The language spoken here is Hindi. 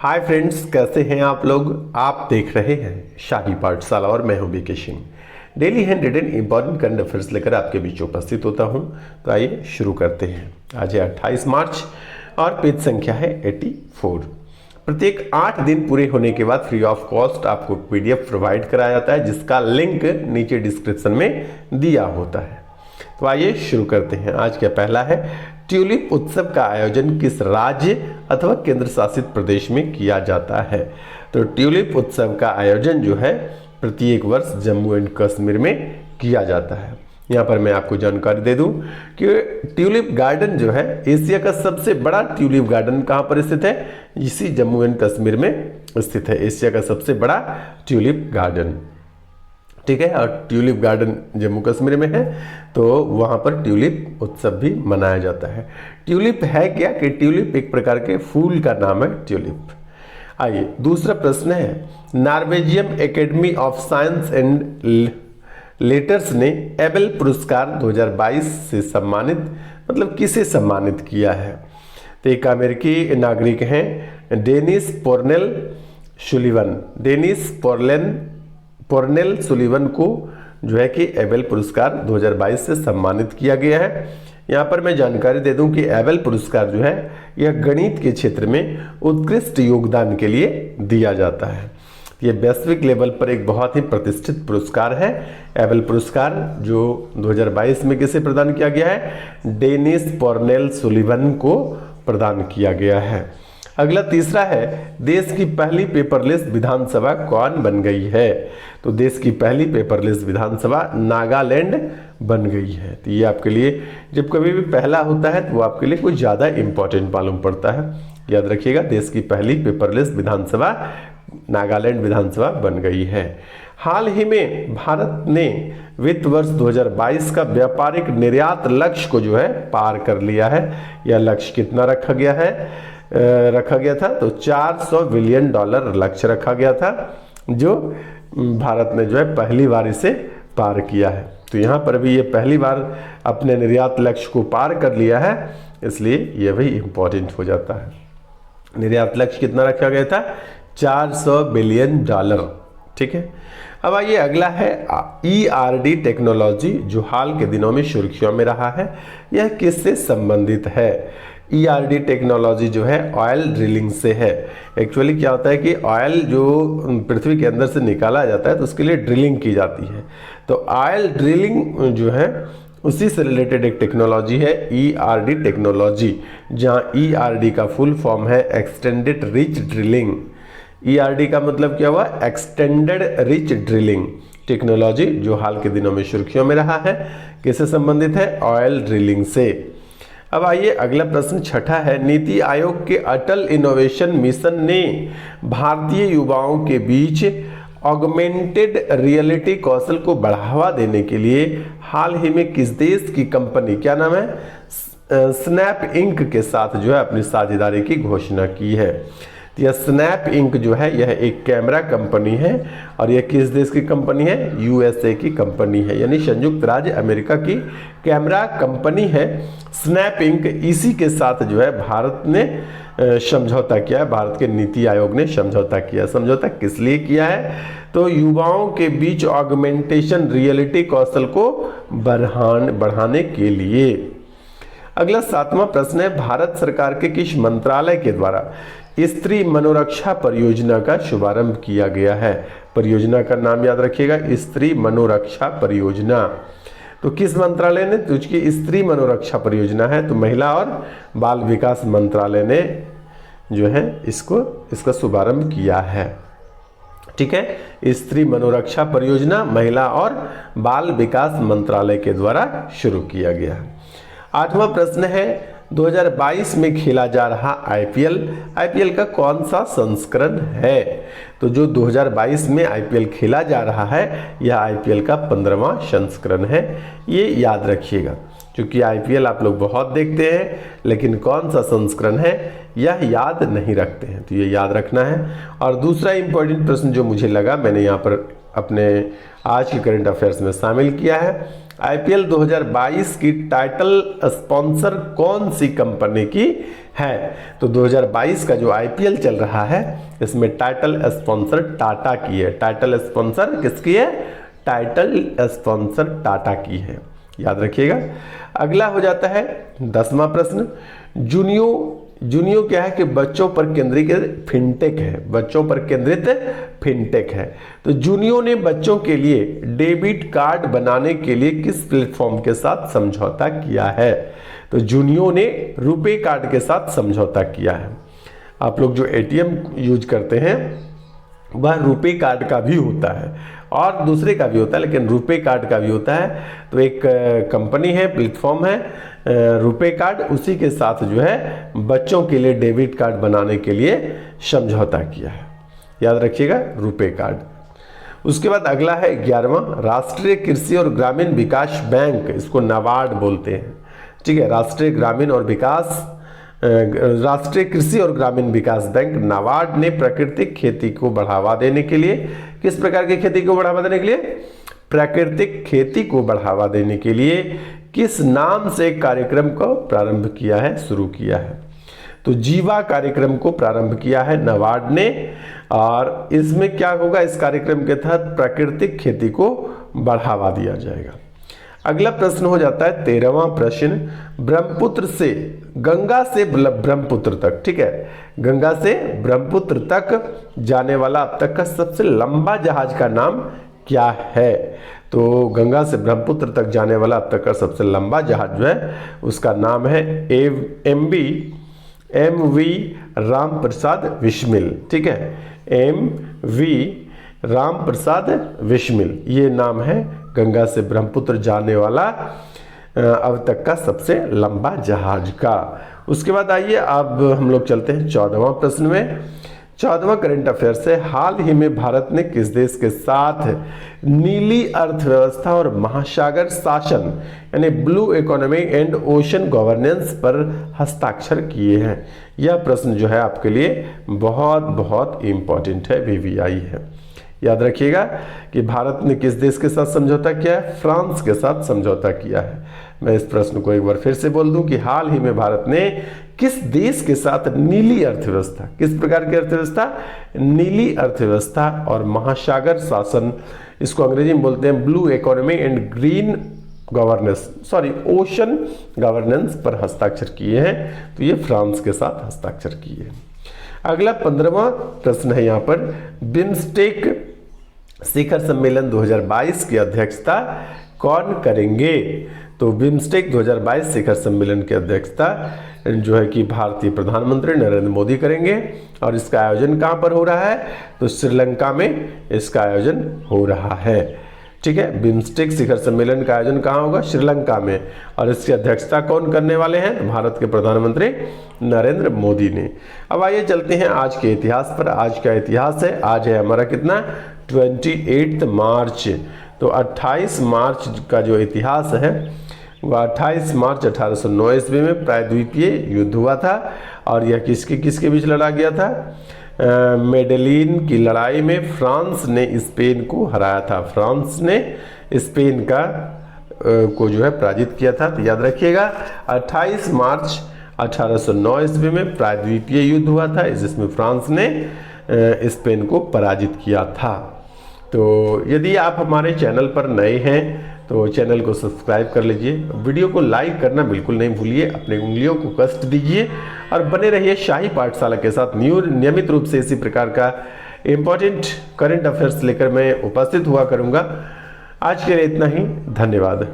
हाय फ्रेंड्स, कैसे हैं आप लोग। आप देख रहे हैं शाही पाठशाला और मैं हूं BK Singh. Daily 100 important current affairs लेकर आपके बीच उपस्थित होता हूं। तो आइए शुरू करते हैं। आज है 28 मार्च और पेज संख्या है 84। प्रत्येक 8 दिन पूरे होने के बाद फ्री ऑफ कॉस्ट आपको पीडीएफ प्रोवाइड कराया जाता है, जिसका लिंक नीचे डिस्क्रिप्शन में दिया होता है। तो आइए शुरू करते हैं। आज का पहला है, ट्यूलिप उत्सव का आयोजन किस राज्य अथवा केंद्र शासित प्रदेश में किया जाता है। तो ट्यूलिप उत्सव का आयोजन जो है प्रत्येक वर्ष जम्मू एंड कश्मीर में किया जाता है। यहाँ पर मैं आपको जानकारी दे दूं कि ट्यूलिप गार्डन जो है एशिया का सबसे बड़ा ट्यूलिप गार्डन कहाँ पर स्थित है, इसी जम्मू एंड कश्मीर में स्थित है। एशिया का सबसे बड़ा ट्यूलिप गार्डन, ठीक है। और ट्यूलिप गार्डन जम्मू कश्मीर में है, तो वहाँ पर ट्यूलिप उत्सव भी मनाया जाता है। ट्यूलिप है क्या कि ट्यूलिप एक प्रकार के फूल का नाम है ट्यूलिप। आइए दूसरा प्रश्न है, Norwegian academy of science and letters ने एबेल पुरस्कार 2022 से सम्मानित, मतलब किसे सम्मानित किया है। तो एक अमेरिकी नागरिक हैं डेनिस पोर्नेल सुलिवन को जो है कि एबेल पुरस्कार 2022 से सम्मानित किया गया है। यहाँ पर मैं जानकारी दे दूं कि एबेल पुरस्कार जो है यह गणित के क्षेत्र में उत्कृष्ट योगदान के लिए दिया जाता है। ये वैश्विक लेवल पर एक बहुत ही प्रतिष्ठित पुरस्कार है। एबेल पुरस्कार जो 2022 में किसे प्रदान किया गया है, डेनिस पोर्नेल सुलिवन को प्रदान किया गया है। अगला तीसरा है, देश की पहली पेपरलेस विधानसभा कौन बन गई है। तो देश की पहली पेपरलेस विधानसभा नागालैंड बन गई है। तो ये आपके लिए जब कभी भी पहला होता है तो वो आपके लिए कुछ ज़्यादा इंपॉर्टेंट मालूम पड़ता है। याद रखिएगा, देश की पहली पेपरलेस विधानसभा नागालैंड विधानसभा बन गई है। हाल ही में भारत ने वित्त वर्ष 2022 का व्यापारिक निर्यात लक्ष्य को जो है पार कर लिया है। यह लक्ष्य कितना रखा गया था, तो $400 बिलियन लक्ष्य रखा गया था, जो भारत ने जो है पहली बार इसे पार किया है। तो यहाँ पर भी ये पहली बार अपने निर्यात लक्ष्य को पार कर लिया है, इसलिए यह भी इम्पोर्टेंट हो जाता है। निर्यात लक्ष्य कितना रखा गया था, $400 बिलियन, ठीक है। अब आइए अगला है ERD टेक्नोलॉजी, जो हाल के दिनों में सुर्खियों में रहा है। यह किससे संबंधित है। ERD टेक्नोलॉजी जो है ऑयल ड्रिलिंग से है। एक्चुअली क्या होता है कि ऑयल जो पृथ्वी के अंदर से निकाला जाता है तो उसके लिए ड्रिलिंग की जाती है। तो ऑयल ड्रिलिंग जो है उसी से रिलेटेड एक टेक्नोलॉजी है ERD टेक्नोलॉजी, जहाँ ERD का फुल फॉर्म है एक्सटेंडेड रिच ड्रिलिंग। ERD का मतलब क्या हुआ, एक्सटेंडेड रिच ड्रिलिंग टेक्नोलॉजी, जो हाल के दिनों में सुर्खियों में रहा है। किससे संबंधित है, ऑयल ड्रिलिंग से। अब आइए अगला प्रश्न छठा है, नीति आयोग के अटल इनोवेशन मिशन ने भारतीय युवाओं के बीच ऑगमेंटेड रियलिटी कौशल को बढ़ावा देने के लिए हाल ही में किस देश की कंपनी, क्या नाम है, स्नैप इंक के साथ जो है अपनी साझेदारी की घोषणा की है। तो यह स्नैप इंक जो है यह एक कैमरा कंपनी है, और यह किस देश की कंपनी है, USA की कंपनी है, यानी संयुक्त राज्य अमेरिका की कैमरा कंपनी है स्नैप इंक। इसी के साथ जो है भारत ने समझौता किया है, भारत के नीति आयोग ने समझौता किया। समझौता किस लिए किया है, तो युवाओं के बीच ऑगमेंटेशन रियलिटी कौशल को बढ़ाने के लिए। अगला सातवां प्रश्न है, भारत सरकार के किस मंत्रालय के द्वारा स्त्री मनोरक्षा परियोजना का शुभारंभ किया गया है। परियोजना का नाम याद रखिएगा, स्त्री मनोरक्षा परियोजना। तो किस मंत्रालय ने, तो उसकी स्त्री मनोरक्षा परियोजना है, तो महिला और बाल विकास मंत्रालय ने जो है इसका शुभारंभ किया है, ठीक है। स्त्री मनोरक्षा परियोजना महिला और बाल विकास मंत्रालय के द्वारा शुरू किया गया है। आठवां प्रश्न है, 2022 में खेला जा रहा आईपीएल का कौन सा संस्करण है। तो जो 2022 में आईपीएल खेला जा रहा है यह आईपीएल का 15वां संस्करण है। ये याद रखिएगा, क्योंकि आईपीएल आप लोग बहुत देखते हैं, लेकिन कौन सा संस्करण है यह याद नहीं रखते हैं, तो ये याद रखना है। और दूसरा इंपॉर्टेंट प्रश्न जो मुझे लगा, मैंने यहाँ पर अपने आज के करंट अफेयर्स में शामिल किया है, आईपीएल 2022 की टाइटल स्पॉन्सर कौन सी कंपनी की है? तो 2022 का जो आईपीएल चल रहा है इसमें टाइटल स्पॉन्सर टाटा की है। टाइटल स्पॉन्सर किसकी है? टाइटल स्पॉन्सर टाटा की है, याद रखिएगा। अगला हो जाता है 10वां प्रश्न। जूनियो क्या है कि बच्चों पर केंद्रित फिनटेक है, बच्चों पर केंद्रित फिनटेक है। तो जूनियो ने बच्चों के लिए डेबिट कार्ड बनाने के लिए किस प्लेटफॉर्म के साथ समझौता किया है? तो जूनियो ने रुपे कार्ड के साथ समझौता किया है। आप लोग जो एटीएम यूज करते हैं वह रुपे कार्ड का भी होता है और दूसरे का भी होता है, लेकिन रुपे कार्ड का भी होता है। तो एक कंपनी है, प्लेटफॉर्म है रुपे कार्ड, उसी के साथ जो है बच्चों के लिए डेबिट कार्ड बनाने के लिए समझौता किया है, याद रखिएगा रुपे कार्ड। उसके बाद अगला है 11वां, राष्ट्रीय कृषि और ग्रामीण विकास बैंक, इसको नाबार्ड बोलते हैं, ठीक है। राष्ट्रीय कृषि और ग्रामीण विकास बैंक नाबार्ड ने प्राकृतिक खेती को बढ़ावा देने के लिए, किस प्रकार की खेती को बढ़ावा देने के लिए? प्राकृतिक खेती को बढ़ावा देने के लिए किस नाम से कार्यक्रम को प्रारंभ किया है, शुरू किया है? तो जीवा कार्यक्रम को प्रारंभ किया है नाबार्ड ने। और इसमें क्या होगा? इस कार्यक्रम के तहत प्राकृतिक खेती को बढ़ावा दिया जाएगा। अगला प्रश्न हो जाता है 13वां प्रश्न, ब्रह्मपुत्र से गंगा से ब्रह्मपुत्र तक, ठीक है, गंगा से ब्रह्मपुत्र तक जाने वाला अब तक का सबसे लंबा जहाज का नाम क्या है? तो गंगा से ब्रह्मपुत्र तक जाने वाला अब तक का सबसे लंबा जहाज जो है उसका नाम है एम.वी. रामप्रसाद बिस्मिल, ठीक है, एम.वी. रामप्रसाद बिस्मिल, ये नाम है गंगा से ब्रह्मपुत्र जाने वाला अब तक का सबसे लंबा जहाज का। उसके बाद आइए अब हम लोग चलते हैं 14वां प्रश्न में। 14वां करंट अफेयर से, हाल ही में भारत ने किस देश के साथ नीली अर्थव्यवस्था और महासागर शासन यानी blue economy and ocean governance पर हस्ताक्षर किए हैं? यह प्रश्न जो है आपके लिए बहुत बहुत इंपॉर्टेंट है, वीवीआई है, याद रखिएगा कि भारत ने किस देश के साथ समझौता किया है? फ्रांस के साथ समझौता किया है। मैं इस प्रश्न को एक बार फिर से बोल दूं कि हाल ही में भारत ने किस देश के साथ नीली अर्थव्यवस्था, किस प्रकार की अर्थव्यवस्था? नीली अर्थव्यवस्था और महासागर शासन, इसको अंग्रेजी में बोलते हैं blue economy and green ocean governance पर हस्ताक्षर किए हैं। तो ये फ्रांस के साथ हस्ताक्षर किए हैं। अगला 15वां प्रश्न है यहाँ पर, बिम्स्टेक शिखर सम्मेलन 2022 की अध्यक्षता कौन करेंगे? तो बिम्स्टेक 2022 शिखर सम्मेलन की अध्यक्षता जो है कि भारतीय प्रधानमंत्री नरेंद्र मोदी करेंगे। और इसका आयोजन कहाँ पर हो रहा है? तो श्रीलंका में इसका आयोजन हो रहा है, ठीक है। बिम्स्टेक शिखर सम्मेलन का आयोजन कहाँ होगा? श्रीलंका में। और इसकी अध्यक्षता कौन करने वाले हैं? तो भारत के प्रधानमंत्री नरेंद्र मोदी ने। अब आइए चलते हैं आज के इतिहास पर। आज का इतिहास है, आज है हमारा कितना? 28 मार्च। तो 28 मार्च का जो इतिहास है वह 28 मार्च 1809 ईस्वी में प्रायद्वीपीय युद्ध हुआ था। और यह किसके किसके बीच लड़ा गया था? मेडेलिन की लड़ाई में फ्रांस ने स्पेन को हराया था। फ्रांस ने स्पेन को जो है पराजित किया था। तो याद रखिएगा 28 मार्च 1809 ईस्वी में प्रायद्वीपीय युद्ध हुआ था, जिसमें फ्रांस ने स्पेन को पराजित किया था। तो यदि आप हमारे चैनल पर नए हैं तो चैनल को सब्सक्राइब कर लीजिए, वीडियो को लाइक करना बिल्कुल नहीं भूलिए, अपने उंगलियों को कष्ट दीजिए और बने रहिए शाही पाठशाला के साथ। नियमित रूप से इसी प्रकार का इम्पोर्टेंट करंट अफेयर्स लेकर मैं उपस्थित हुआ करूँगा। आज के लिए इतना ही, धन्यवाद।